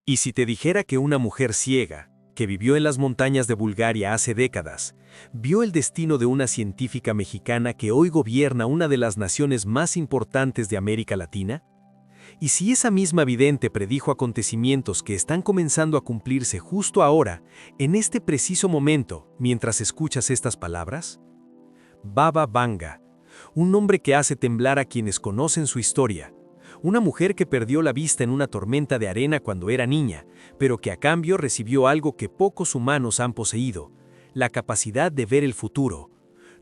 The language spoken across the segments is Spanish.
¿Y si te dijera que una mujer ciega, que vivió en las montañas de Bulgaria hace décadas, vio el destino de una científica mexicana que hoy gobierna una de las naciones más importantes de América Latina? ¿Y si esa misma vidente predijo acontecimientos que están comenzando a cumplirse justo ahora, en este preciso momento, mientras escuchas estas palabras? Baba Vanga, un nombre que hace temblar a quienes conocen su historia. Una mujer que perdió la vista en una tormenta de arena cuando era niña, pero que a cambio recibió algo que pocos humanos han poseído: la capacidad de ver el futuro.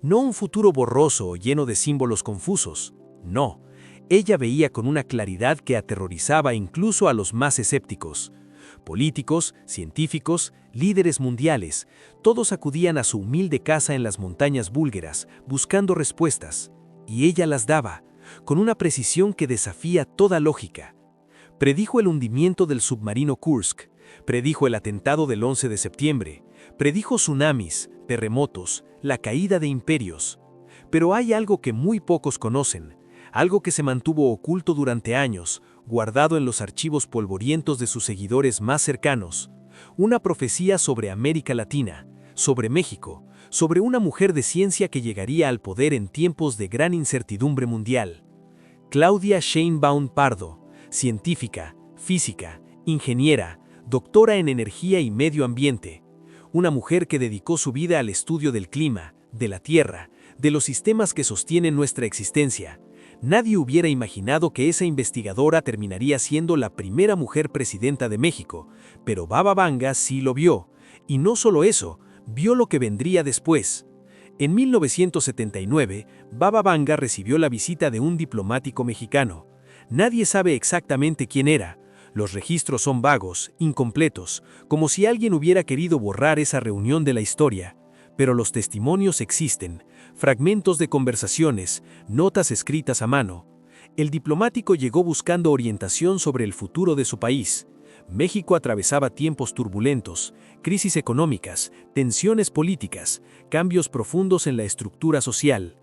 No un futuro borroso o lleno de símbolos confusos, no. Ella veía con una claridad que aterrorizaba incluso a los más escépticos. Políticos, científicos, líderes mundiales, todos acudían a su humilde casa en las montañas búlgaras buscando respuestas, y ella las daba, con una precisión que desafía toda lógica. Predijo el hundimiento del submarino Kursk, predijo el atentado del 11 de septiembre, predijo tsunamis, terremotos, la caída de imperios. Pero hay algo que muy pocos conocen, algo que se mantuvo oculto durante años, guardado en los archivos polvorientos de sus seguidores más cercanos. Una profecía sobre América Latina, sobre México, sobre una mujer de ciencia que llegaría al poder en tiempos de gran incertidumbre mundial. Claudia Sheinbaum Pardo, científica, física, ingeniera, doctora en energía y medio ambiente. Una mujer que dedicó su vida al estudio del clima, de la tierra, de los sistemas que sostienen nuestra existencia. Nadie hubiera imaginado que esa investigadora terminaría siendo la primera mujer presidenta de México, pero Baba Vanga sí lo vio. Y no solo eso, vio lo que vendría después. En 1979, Baba Vanga recibió la visita de un diplomático mexicano. Nadie sabe exactamente quién era. Los registros son vagos, incompletos, como si alguien hubiera querido borrar esa reunión de la historia. Pero los testimonios existen, fragmentos de conversaciones, notas escritas a mano. El diplomático llegó buscando orientación sobre el futuro de su país. México atravesaba tiempos turbulentos, crisis económicas, tensiones políticas, cambios profundos en la estructura social.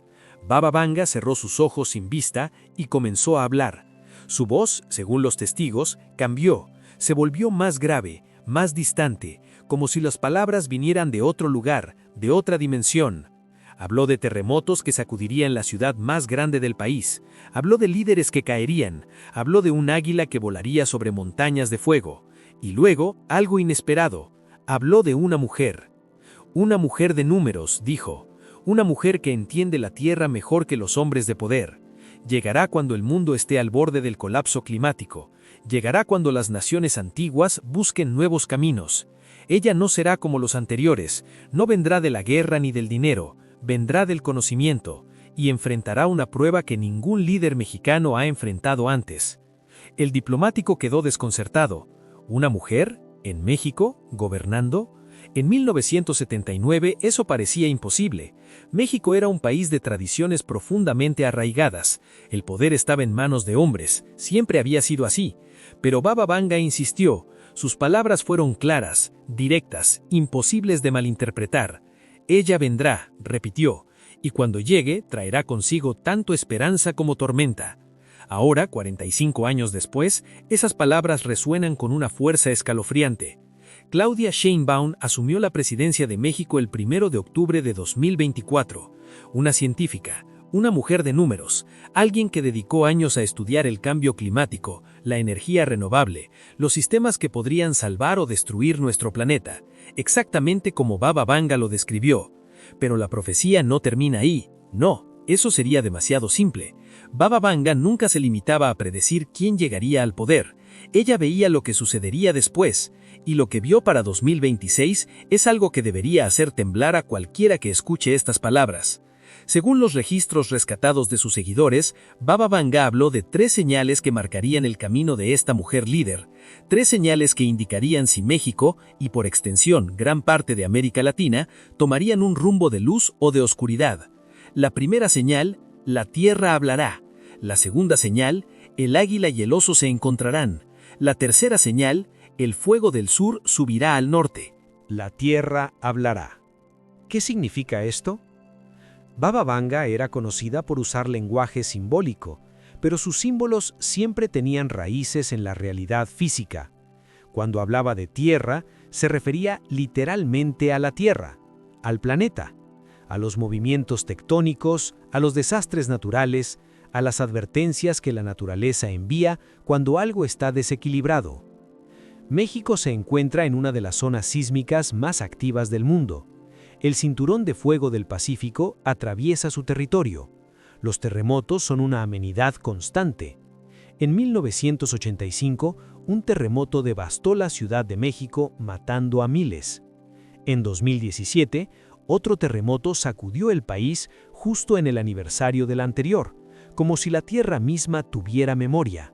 Baba Vanga cerró sus ojos sin vista y comenzó a hablar. Su voz, según los testigos, cambió, se volvió más grave, más distante, como si las palabras vinieran de otro lugar, de otra dimensión. Habló de terremotos que sacudirían la ciudad más grande del país, habló de líderes que caerían, habló de un águila que volaría sobre montañas de fuego, y luego, algo inesperado, habló de una mujer. Una mujer de números, dijo, una mujer que entiende la tierra mejor que los hombres de poder. Llegará cuando el mundo esté al borde del colapso climático, llegará cuando las naciones antiguas busquen nuevos caminos. Ella no será como los anteriores, no vendrá de la guerra ni del dinero, vendrá del conocimiento, y enfrentará una prueba que ningún líder mexicano ha enfrentado antes. El diplomático quedó desconcertado. ¿Una mujer? ¿En México? ¿Gobernando? En 1979 eso parecía imposible. México era un país de tradiciones profundamente arraigadas. El poder estaba en manos de hombres, siempre había sido así. Pero Baba Vanga insistió. Sus palabras fueron claras, directas, imposibles de malinterpretar. Ella vendrá, repitió, y cuando llegue traerá consigo tanto esperanza como tormenta. Ahora, 45 años después, esas palabras resuenan con una fuerza escalofriante. Claudia Sheinbaum asumió la presidencia de México el 1 de octubre de 2024. Una científica, una mujer de números, alguien que dedicó años a estudiar el cambio climático, la energía renovable, los sistemas que podrían salvar o destruir nuestro planeta, exactamente como Baba Vanga lo describió. Pero la profecía no termina ahí, no, eso sería demasiado simple. Baba Vanga nunca se limitaba a predecir quién llegaría al poder. Ella veía lo que sucedería después, y lo que vio para 2026 es algo que debería hacer temblar a cualquiera que escuche estas palabras. Según los registros rescatados de sus seguidores, Baba Vanga habló de 3 señales que marcarían el camino de esta mujer líder, 3 señales que indicarían si México, y por extensión gran parte de América Latina, tomarían un rumbo de luz o de oscuridad. La primera señal, la tierra hablará. La segunda señal, el águila y el oso se encontrarán. La tercera señal, el fuego del sur subirá al norte. La tierra hablará. ¿Qué significa esto? Baba Vanga era conocida por usar lenguaje simbólico, pero sus símbolos siempre tenían raíces en la realidad física. Cuando hablaba de Tierra, se refería literalmente a la Tierra, al planeta, a los movimientos tectónicos, a los desastres naturales, a las advertencias que la naturaleza envía cuando algo está desequilibrado. México se encuentra en una de las zonas sísmicas más activas del mundo. El cinturón de fuego del Pacífico atraviesa su territorio. Los terremotos son una amenidad constante. En 1985, un terremoto devastó la Ciudad de México, matando a miles. En 2017, otro terremoto sacudió el país justo en el aniversario del anterior, como si la tierra misma tuviera memoria.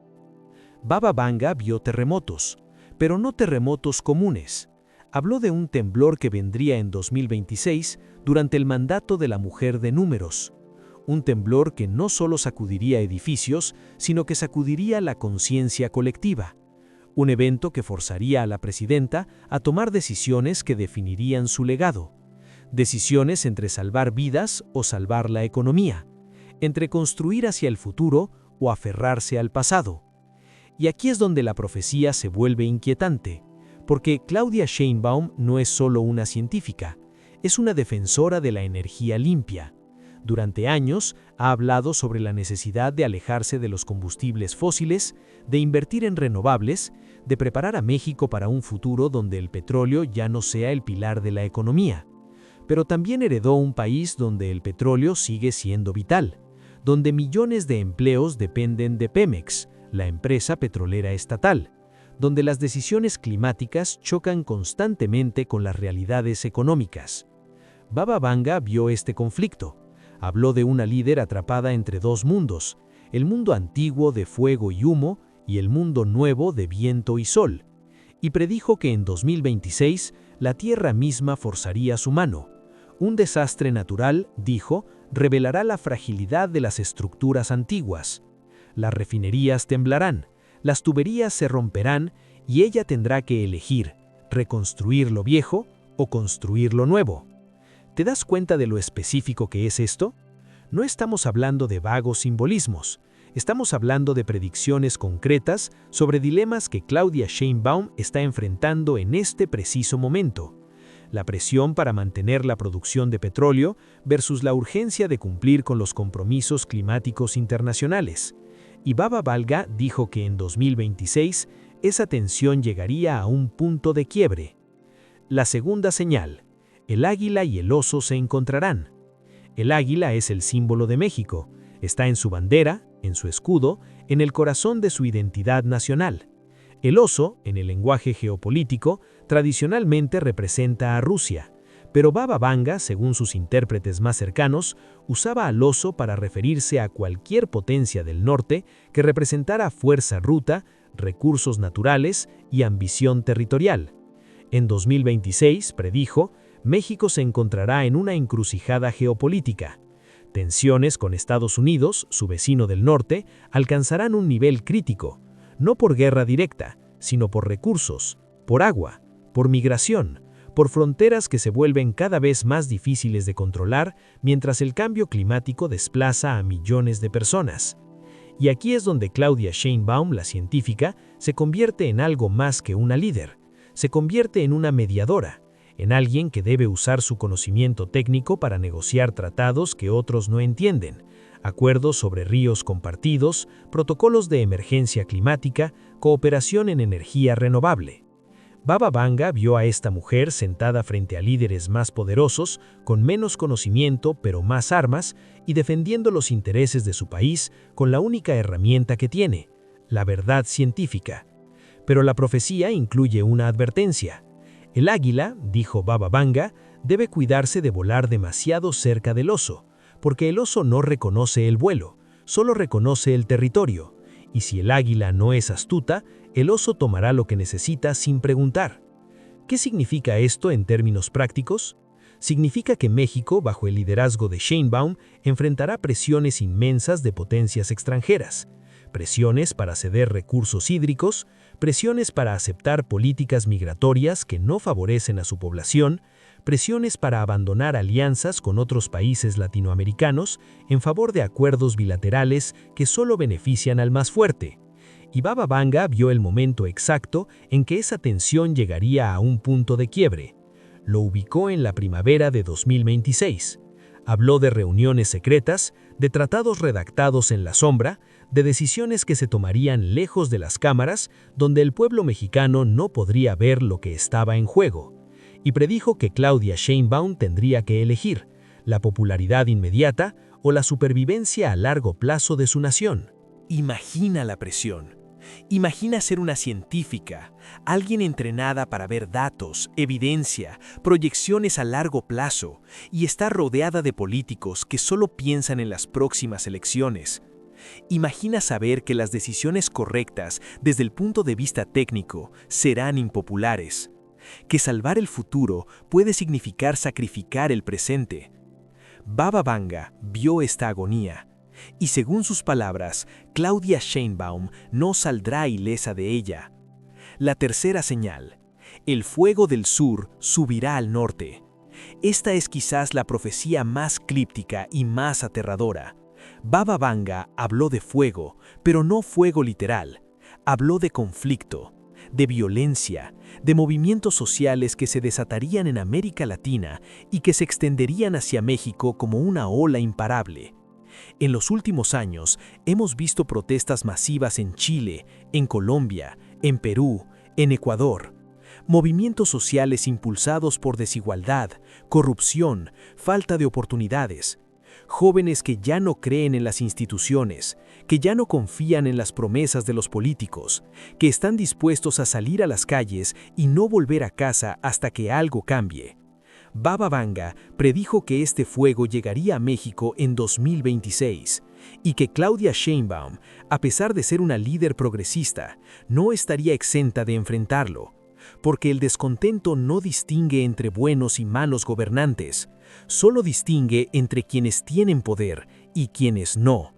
Baba Vanga vio terremotos, pero no terremotos comunes. Habló de un temblor que vendría en 2026 durante el mandato de la mujer de Números. Un temblor que no solo sacudiría edificios, sino que sacudiría la conciencia colectiva. Un evento que forzaría a la presidenta a tomar decisiones que definirían su legado. Decisiones entre salvar vidas o salvar la economía, entre construir hacia el futuro o aferrarse al pasado. Y aquí es donde la profecía se vuelve inquietante, porque Claudia Sheinbaum no es solo una científica, es una defensora de la energía limpia. Durante años ha hablado sobre la necesidad de alejarse de los combustibles fósiles, de invertir en renovables, de preparar a México para un futuro donde el petróleo ya no sea el pilar de la economía. Pero también heredó un país donde el petróleo sigue siendo vital, donde millones de empleos dependen de Pemex, la empresa petrolera estatal, donde las decisiones climáticas chocan constantemente con las realidades económicas. Baba Vanga vio este conflicto. Habló de una líder atrapada entre dos mundos, el mundo antiguo de fuego y humo y el mundo nuevo de viento y sol, y predijo que en 2026 la Tierra misma forzaría su mano. Un desastre natural, dijo, revelará la fragilidad de las estructuras antiguas. Las refinerías temblarán, las tuberías se romperán y ella tendrá que elegir, reconstruir lo viejo o construir lo nuevo. ¿Te das cuenta de lo específico que es esto? No estamos hablando de vagos simbolismos, estamos hablando de predicciones concretas sobre dilemas que Claudia Sheinbaum está enfrentando en este preciso momento. La presión para mantener la producción de petróleo versus la urgencia de cumplir con los compromisos climáticos internacionales. Y Baba Vanga dijo que en 2026 esa tensión llegaría a un punto de quiebre. La segunda señal. El águila y el oso se encontrarán. El águila es el símbolo de México, está en su bandera, en su escudo, en el corazón de su identidad nacional. El oso, en el lenguaje geopolítico, tradicionalmente representa a Rusia, pero Baba Vanga, según sus intérpretes más cercanos, usaba al oso para referirse a cualquier potencia del norte que representara fuerza bruta, recursos naturales y ambición territorial. En 2026, predijo, México se encontrará en una encrucijada geopolítica. Tensiones con Estados Unidos, su vecino del norte, alcanzarán un nivel crítico, no por guerra directa, sino por recursos, por agua, por migración, por fronteras que se vuelven cada vez más difíciles de controlar mientras el cambio climático desplaza a millones de personas. Y aquí es donde Claudia Sheinbaum, la científica, se convierte en algo más que una líder, se convierte en una mediadora, en alguien que debe usar su conocimiento técnico para negociar tratados que otros no entienden, acuerdos sobre ríos compartidos, protocolos de emergencia climática, cooperación en energía renovable. Baba Vanga vio a esta mujer sentada frente a líderes más poderosos, con menos conocimiento pero más armas, y defendiendo los intereses de su país con la única herramienta que tiene, la verdad científica. Pero la profecía incluye una advertencia. El águila, dijo Baba Vanga, debe cuidarse de volar demasiado cerca del oso, porque el oso no reconoce el vuelo, solo reconoce el territorio, y si el águila no es astuta, el oso tomará lo que necesita sin preguntar. ¿Qué significa esto en términos prácticos? Significa que México, bajo el liderazgo de Sheinbaum, enfrentará presiones inmensas de potencias extranjeras, presiones para ceder recursos hídricos, presiones para aceptar políticas migratorias que no favorecen a su población, presiones para abandonar alianzas con otros países latinoamericanos en favor de acuerdos bilaterales que solo benefician al más fuerte. y Baba Vanga vio el momento exacto en que esa tensión llegaría a un punto de quiebre. Lo ubicó en la primavera de 2026. Habló de reuniones secretas, de tratados redactados en la sombra, de decisiones que se tomarían lejos de las cámaras, donde el pueblo mexicano no podría ver lo que estaba en juego. Y predijo que Claudia Sheinbaum tendría que elegir la popularidad inmediata o la supervivencia a largo plazo de su nación. Imagina la presión. Imagina ser una científica, alguien entrenada para ver datos, evidencia, proyecciones a largo plazo, y estar rodeada de políticos que solo piensan en las próximas elecciones. Imagina saber que las decisiones correctas desde el punto de vista técnico serán impopulares, que salvar el futuro puede significar sacrificar el presente. Baba Vanga vio esta agonía. Y según sus palabras, Claudia Sheinbaum no saldrá ilesa de ella. La tercera señal. El fuego del sur subirá al norte. Esta es quizás la profecía más críptica y más aterradora. Baba Vanga habló de fuego, pero no fuego literal. Habló de conflicto, de violencia, de movimientos sociales que se desatarían en América Latina y que se extenderían hacia México como una ola imparable. En los últimos años, hemos visto protestas masivas en Chile, en Colombia, en Perú, en Ecuador. Movimientos sociales impulsados por desigualdad, corrupción, falta de oportunidades. Jóvenes que ya no creen en las instituciones, que ya no confían en las promesas de los políticos, que están dispuestos a salir a las calles y no volver a casa hasta que algo cambie. Baba Vanga predijo que este fuego llegaría a México en 2026 y que Claudia Sheinbaum, a pesar de ser una líder progresista, no estaría exenta de enfrentarlo, porque el descontento no distingue entre buenos y malos gobernantes, solo distingue entre quienes tienen poder y quienes no.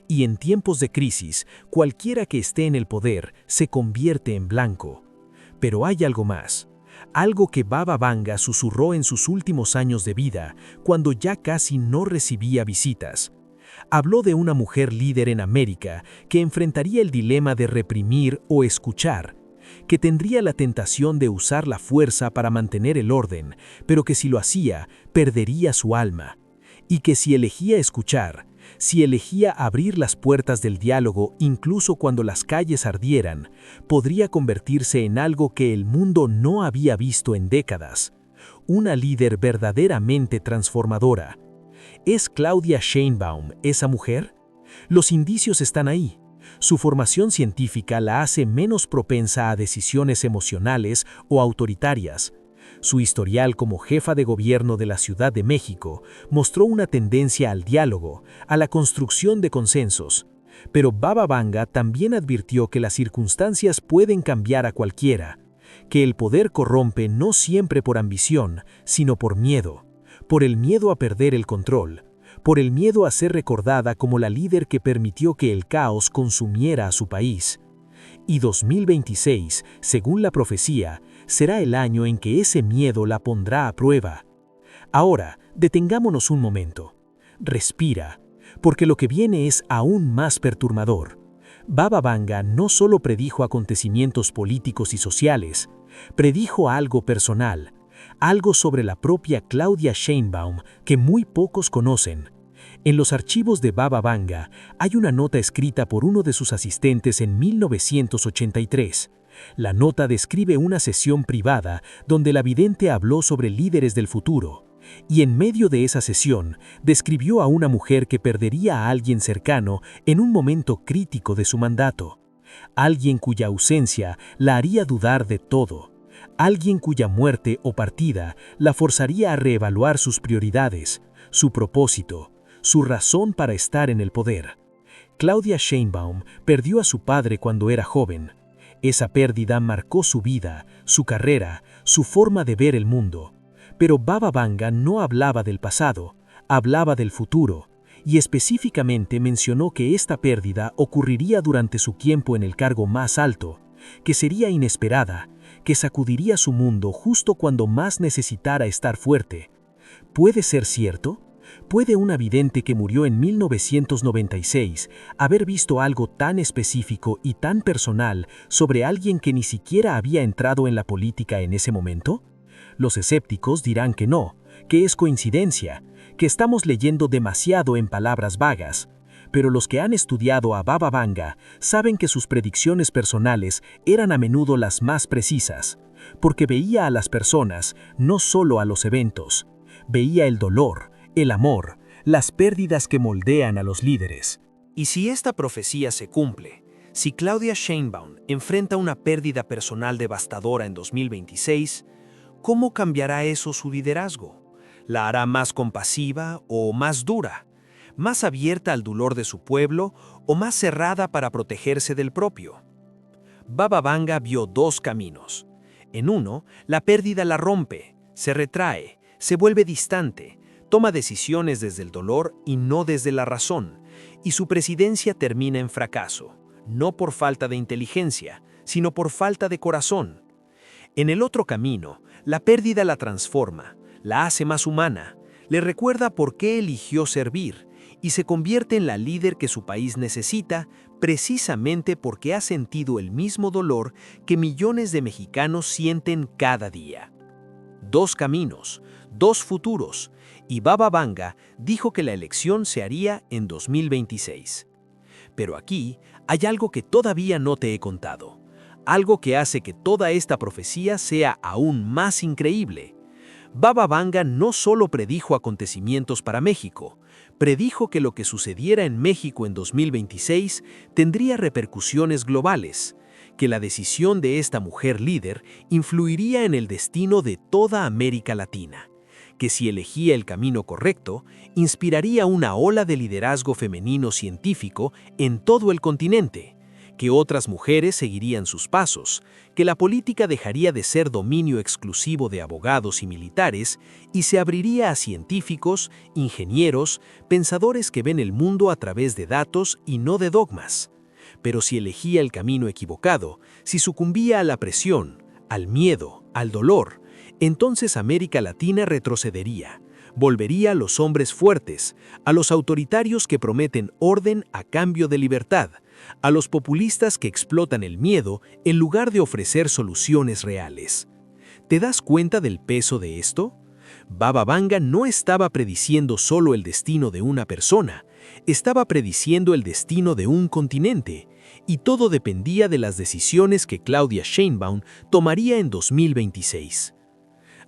Y en tiempos de crisis, cualquiera que esté en el poder se convierte en blanco. Pero hay algo más. Algo que Baba Vanga susurró en sus últimos años de vida, cuando ya casi no recibía visitas. Habló de una mujer líder en América que enfrentaría el dilema de reprimir o escuchar, que tendría la tentación de usar la fuerza para mantener el orden, pero que si lo hacía, perdería su alma, y que si elegía escuchar, si elegía abrir las puertas del diálogo incluso cuando las calles ardieran, podría convertirse en algo que el mundo no había visto en décadas. Una líder verdaderamente transformadora. ¿Es Claudia Sheinbaum esa mujer? Los indicios están ahí. Su formación científica la hace menos propensa a decisiones emocionales o autoritarias. Su historial como jefa de gobierno de la Ciudad de México mostró una tendencia al diálogo, a la construcción de consensos. Pero Baba Vanga también advirtió que las circunstancias pueden cambiar a cualquiera, que el poder corrompe no siempre por ambición, sino por el miedo a perder el control, por el miedo a ser recordada como la líder que permitió que el caos consumiera a su país. Y 2026, según la profecía, será el año en que ese miedo la pondrá a prueba. Ahora, detengámonos un momento. Respira, porque lo que viene es aún más perturbador. Baba Vanga no solo predijo acontecimientos políticos y sociales, predijo algo personal, algo sobre la propia Claudia Sheinbaum que muy pocos conocen. En los archivos de Baba Vanga hay una nota escrita por uno de sus asistentes en 1983. La nota describe una sesión privada donde la vidente habló sobre líderes del futuro, y en medio de esa sesión describió a una mujer que perdería a alguien cercano en un momento crítico de su mandato, alguien cuya ausencia la haría dudar de todo, alguien cuya muerte o partida la forzaría a reevaluar sus prioridades, su propósito, su razón para estar en el poder. Claudia Sheinbaum perdió a su padre cuando era joven. Esa pérdida marcó su vida, su carrera, su forma de ver el mundo. Pero Baba Vanga no hablaba del pasado, hablaba del futuro, y específicamente mencionó que esta pérdida ocurriría durante su tiempo en el cargo más alto, que sería inesperada, que sacudiría su mundo justo cuando más necesitara estar fuerte. ¿Puede ser cierto? ¿Puede una vidente que murió en 1996 haber visto algo tan específico y tan personal sobre alguien que ni siquiera había entrado en la política en ese momento? Los escépticos dirán que no, que es coincidencia, que estamos leyendo demasiado en palabras vagas. Pero los que han estudiado a Baba Vanga saben que sus predicciones personales eran a menudo las más precisas, porque veía a las personas, no solo a los eventos. Veía el dolor, el amor, las pérdidas que moldean a los líderes. Y si esta profecía se cumple, si Claudia Sheinbaum enfrenta una pérdida personal devastadora en 2026, ¿cómo cambiará eso su liderazgo? ¿La hará más compasiva o más dura? ¿Más abierta al dolor de su pueblo o más cerrada para protegerse del propio? Baba Vanga vio dos caminos. En uno, la pérdida la rompe, se retrae, se vuelve distante, toma decisiones desde el dolor y no desde la razón, y su presidencia termina en fracaso, no por falta de inteligencia, sino por falta de corazón. En el otro camino, la pérdida la transforma, la hace más humana, le recuerda por qué eligió servir y se convierte en la líder que su país necesita precisamente porque ha sentido el mismo dolor que millones de mexicanos sienten cada día. Dos caminos, dos futuros, y Baba Vanga dijo que la elección se haría en 2026. Pero aquí hay algo que todavía no te he contado, algo que hace que toda esta profecía sea aún más increíble. Baba Vanga no solo predijo acontecimientos para México, predijo que lo que sucediera en México en 2026 tendría repercusiones globales, que la decisión de esta mujer líder influiría en el destino de toda América Latina, que si elegía el camino correcto, inspiraría una ola de liderazgo femenino científico en todo el continente, que otras mujeres seguirían sus pasos, que la política dejaría de ser dominio exclusivo de abogados y militares y se abriría a científicos, ingenieros, pensadores que ven el mundo a través de datos y no de dogmas. Pero si elegía el camino equivocado, si sucumbía a la presión, al miedo, al dolor, entonces América Latina retrocedería, volvería a los hombres fuertes, a los autoritarios que prometen orden a cambio de libertad, a los populistas que explotan el miedo en lugar de ofrecer soluciones reales. ¿Te das cuenta del peso de esto? Baba Vanga no estaba prediciendo solo el destino de una persona, estaba prediciendo el destino de un continente, y todo dependía de las decisiones que Claudia Sheinbaum tomaría en 2026.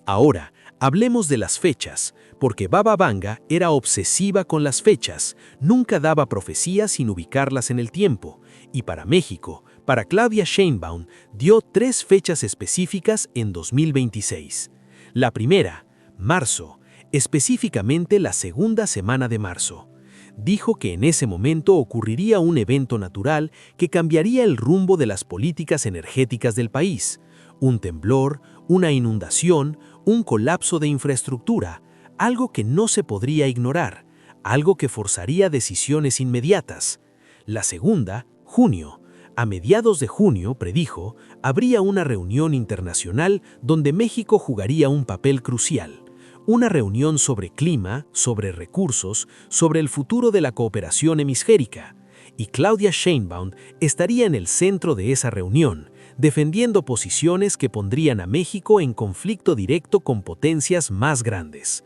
Ahora, hablemos de las fechas, porque Baba Vanga era obsesiva con las fechas, nunca daba profecías sin ubicarlas en el tiempo, y para México, para Claudia Sheinbaum, dio 3 fechas específicas en 2026. La primera, marzo, específicamente la segunda semana de marzo. Dijo que en ese momento ocurriría un evento natural que cambiaría el rumbo de las políticas energéticas del país. Un temblor, una inundación, un colapso de infraestructura, algo que no se podría ignorar, algo que forzaría decisiones inmediatas. La segunda, junio. A mediados de junio, predijo, habría una reunión internacional donde México jugaría un papel crucial. Una reunión sobre clima, sobre recursos, sobre el futuro de la cooperación hemisférica. Y Claudia Sheinbaum estaría en el centro de esa reunión, defendiendo posiciones que pondrían a México en conflicto directo con potencias más grandes.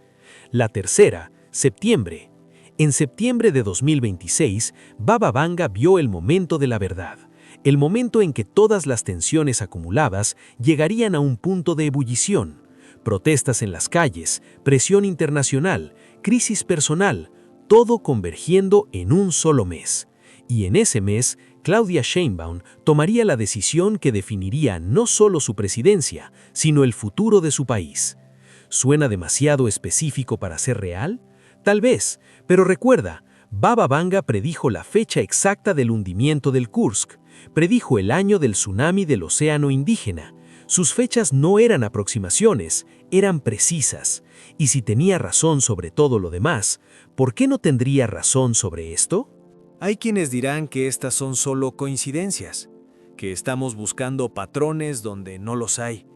La tercera, septiembre. En septiembre de 2026, Baba Vanga vio el momento de la verdad, el momento en que todas las tensiones acumuladas llegarían a un punto de ebullición. Protestas en las calles, presión internacional, crisis personal, todo convergiendo en un solo mes. Y en ese mes, Claudia Sheinbaum tomaría la decisión que definiría no solo su presidencia, sino el futuro de su país. ¿Suena demasiado específico para ser real? Tal vez, pero recuerda, Baba Vanga predijo la fecha exacta del hundimiento del Kursk, predijo el año del tsunami del Océano Indígena. Sus fechas no eran aproximaciones, eran precisas. Y si tenía razón sobre todo lo demás, ¿por qué no tendría razón sobre esto? Hay quienes dirán que estas son solo coincidencias, que estamos buscando patrones donde no los hay,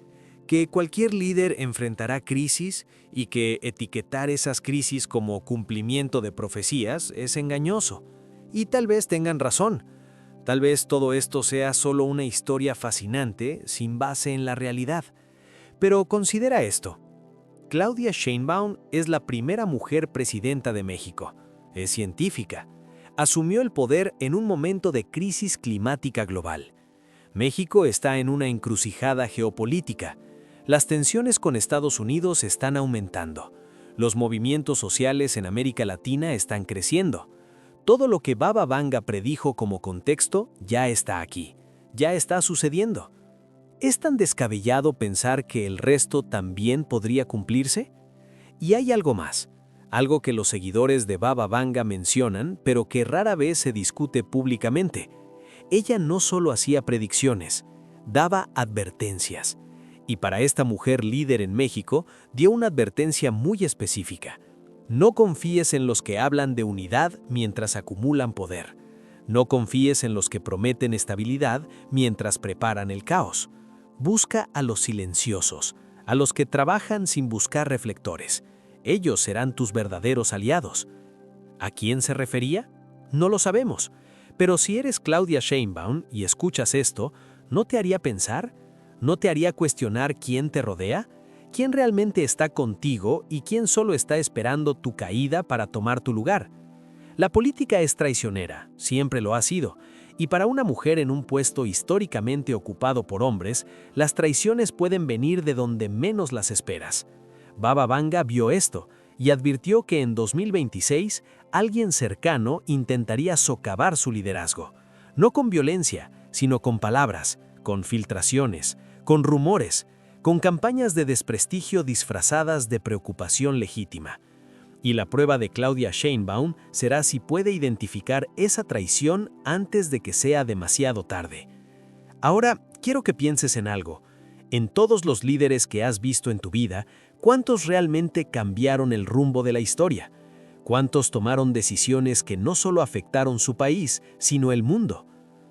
que cualquier líder enfrentará crisis y que etiquetar esas crisis como cumplimiento de profecías es engañoso. Y tal vez tengan razón. Tal vez todo esto sea solo una historia fascinante sin base en la realidad. Pero considera esto. Claudia Sheinbaum es la primera mujer presidenta de México. Es científica. Asumió el poder en un momento de crisis climática global. México está en una encrucijada geopolítica. Las tensiones con Estados Unidos están aumentando. Los movimientos sociales en América Latina están creciendo. Todo lo que Baba Vanga predijo como contexto ya está aquí, ya está sucediendo. ¿Es tan descabellado pensar que el resto también podría cumplirse? Y hay algo más, algo que los seguidores de Baba Vanga mencionan, pero que rara vez se discute públicamente. Ella no solo hacía predicciones, daba advertencias. Y para esta mujer líder en México, dio una advertencia muy específica. No confíes en los que hablan de unidad mientras acumulan poder. No confíes en los que prometen estabilidad mientras preparan el caos. Busca a los silenciosos, a los que trabajan sin buscar reflectores. Ellos serán tus verdaderos aliados. ¿A quién se refería? No lo sabemos. Pero si eres Claudia Sheinbaum y escuchas esto, ¿no te haría pensar? ¿No te haría cuestionar quién te rodea? ¿Quién realmente está contigo y quién solo está esperando tu caída para tomar tu lugar? La política es traicionera, siempre lo ha sido, y para una mujer en un puesto históricamente ocupado por hombres, las traiciones pueden venir de donde menos las esperas. Baba Vanga vio esto y advirtió que en 2026 alguien cercano intentaría socavar su liderazgo, no con violencia, sino con palabras, con filtraciones, con rumores, con campañas de desprestigio disfrazadas de preocupación legítima. Y la prueba de Claudia Sheinbaum será si puede identificar esa traición antes de que sea demasiado tarde. Ahora, quiero que pienses en algo. En todos los líderes que has visto en tu vida, ¿cuántos realmente cambiaron el rumbo de la historia? ¿Cuántos tomaron decisiones que no solo afectaron su país, sino el mundo?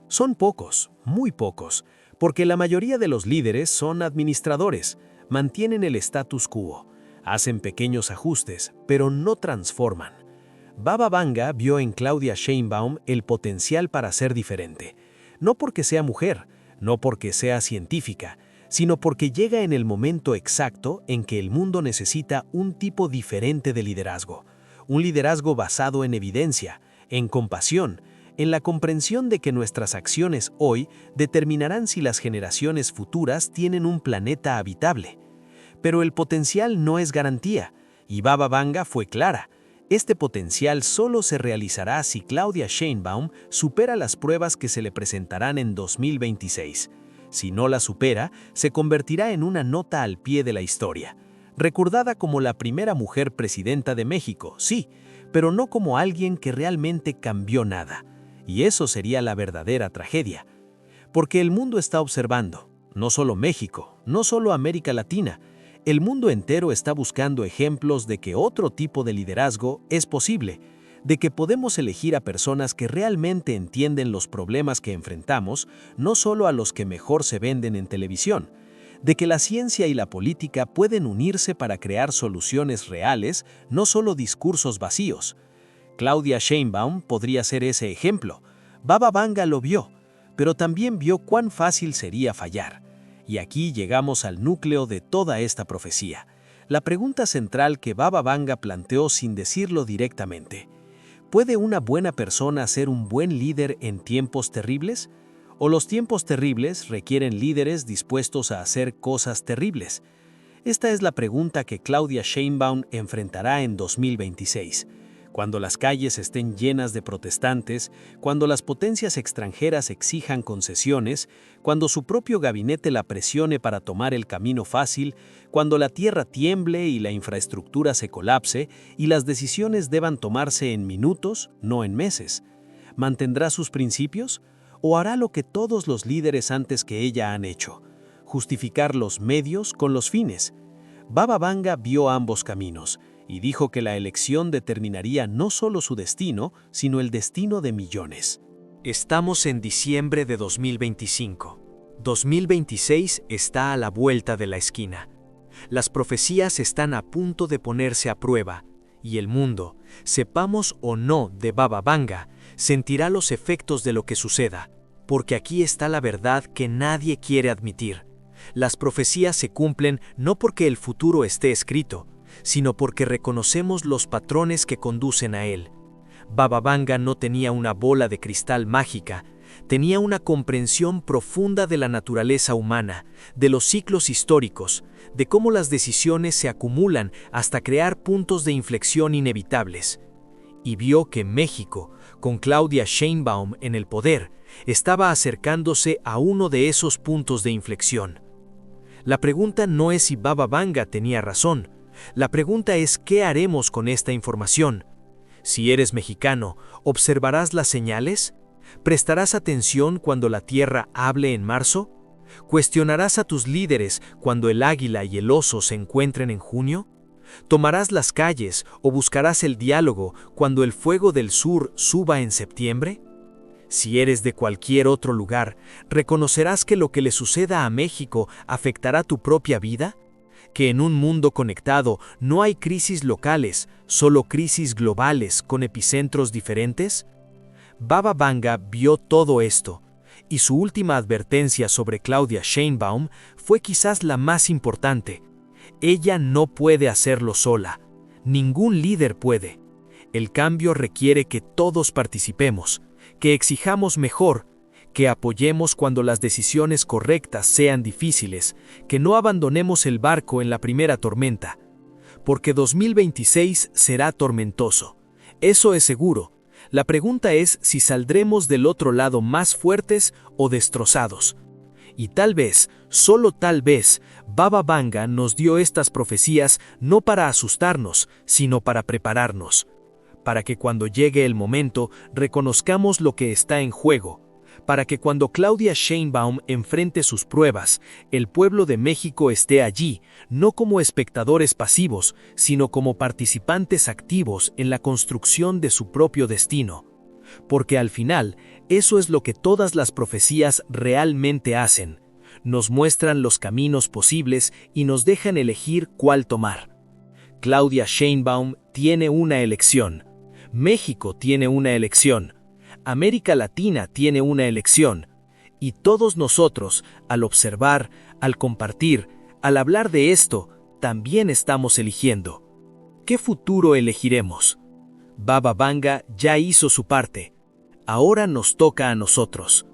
Son pocos, muy pocos, porque la mayoría de los líderes son administradores, mantienen el status quo, hacen pequeños ajustes, pero no transforman. Baba Vanga vio en Claudia Sheinbaum el potencial para ser diferente, no porque sea mujer, no porque sea científica, sino porque llega en el momento exacto en que el mundo necesita un tipo diferente de liderazgo, un liderazgo basado en evidencia, en compasión, en la comprensión de que nuestras acciones hoy determinarán si las generaciones futuras tienen un planeta habitable. Pero el potencial no es garantía, y Baba Vanga fue clara. Este potencial solo se realizará si Claudia Sheinbaum supera las pruebas que se le presentarán en 2026. Si no la supera, se convertirá en una nota al pie de la historia, recordada como la primera mujer presidenta de México, sí, pero no como alguien que realmente cambió nada. Y eso sería la verdadera tragedia. Porque el mundo está observando, no solo México, no solo América Latina, el mundo entero está buscando ejemplos de que otro tipo de liderazgo es posible, de que podemos elegir a personas que realmente entienden los problemas que enfrentamos, no solo a los que mejor se venden en televisión, de que la ciencia y la política pueden unirse para crear soluciones reales, no solo discursos vacíos. Claudia Sheinbaum podría ser ese ejemplo. Baba Vanga lo vio, pero también vio cuán fácil sería fallar. Y aquí llegamos al núcleo de toda esta profecía. La pregunta central que Baba Vanga planteó sin decirlo directamente. ¿Puede una buena persona ser un buen líder en tiempos terribles? ¿O los tiempos terribles requieren líderes dispuestos a hacer cosas terribles? Esta es la pregunta que Claudia Sheinbaum enfrentará en 2026. Cuando las calles estén llenas de protestantes, cuando las potencias extranjeras exijan concesiones, cuando su propio gabinete la presione para tomar el camino fácil, cuando la tierra tiemble y la infraestructura se colapse y las decisiones deban tomarse en minutos, no en meses. ¿Mantendrá sus principios? ¿O hará lo que todos los líderes antes que ella han hecho? Justificar los medios con los fines. Baba Vanga vio ambos caminos y dijo que la elección determinaría no solo su destino, sino el destino de millones. Estamos en diciembre de 2025. 2026 está a la vuelta de la esquina. Las profecías están a punto de ponerse a prueba, y el mundo, sepamos o no de Baba Vanga, sentirá los efectos de lo que suceda, porque aquí está la verdad que nadie quiere admitir. Las profecías se cumplen no porque el futuro esté escrito, sino porque reconocemos los patrones que conducen a él. Baba Vanga no tenía una bola de cristal mágica, tenía una comprensión profunda de la naturaleza humana, de los ciclos históricos, de cómo las decisiones se acumulan hasta crear puntos de inflexión inevitables. Y vio que México, con Claudia Sheinbaum en el poder, estaba acercándose a uno de esos puntos de inflexión. La pregunta no es si Baba Vanga tenía razón, la pregunta es ¿qué haremos con esta información? Si eres mexicano, ¿observarás las señales? ¿Prestarás atención cuando la tierra hable en marzo? ¿Cuestionarás a tus líderes cuando el águila y el oso se encuentren en junio? ¿Tomarás las calles o buscarás el diálogo cuando el fuego del sur suba en septiembre? Si eres de cualquier otro lugar, ¿reconocerás que lo que le suceda a México afectará tu propia vida? ¿Que en un mundo conectado no hay crisis locales, solo crisis globales con epicentros diferentes? Baba Vanga vio todo esto, y su última advertencia sobre Claudia Sheinbaum fue quizás la más importante. Ella no puede hacerlo sola. Ningún líder puede. El cambio requiere que todos participemos, que exijamos mejor, que apoyemos cuando las decisiones correctas sean difíciles, que no abandonemos el barco en la primera tormenta. Porque 2026 será tormentoso. Eso es seguro. La pregunta es si saldremos del otro lado más fuertes o destrozados. Y tal vez, solo tal vez, Baba Vanga nos dio estas profecías no para asustarnos, sino para prepararnos. Para que cuando llegue el momento reconozcamos lo que está en juego. Para que cuando Claudia Sheinbaum enfrente sus pruebas, el pueblo de México esté allí, no como espectadores pasivos, sino como participantes activos en la construcción de su propio destino. Porque al final, eso es lo que todas las profecías realmente hacen. Nos muestran los caminos posibles y nos dejan elegir cuál tomar. Claudia Sheinbaum tiene una elección. México tiene una elección. América Latina tiene una elección, y todos nosotros, al observar, al compartir, al hablar de esto, también estamos eligiendo. ¿Qué futuro elegiremos? Baba Vanga ya hizo su parte. Ahora nos toca a nosotros.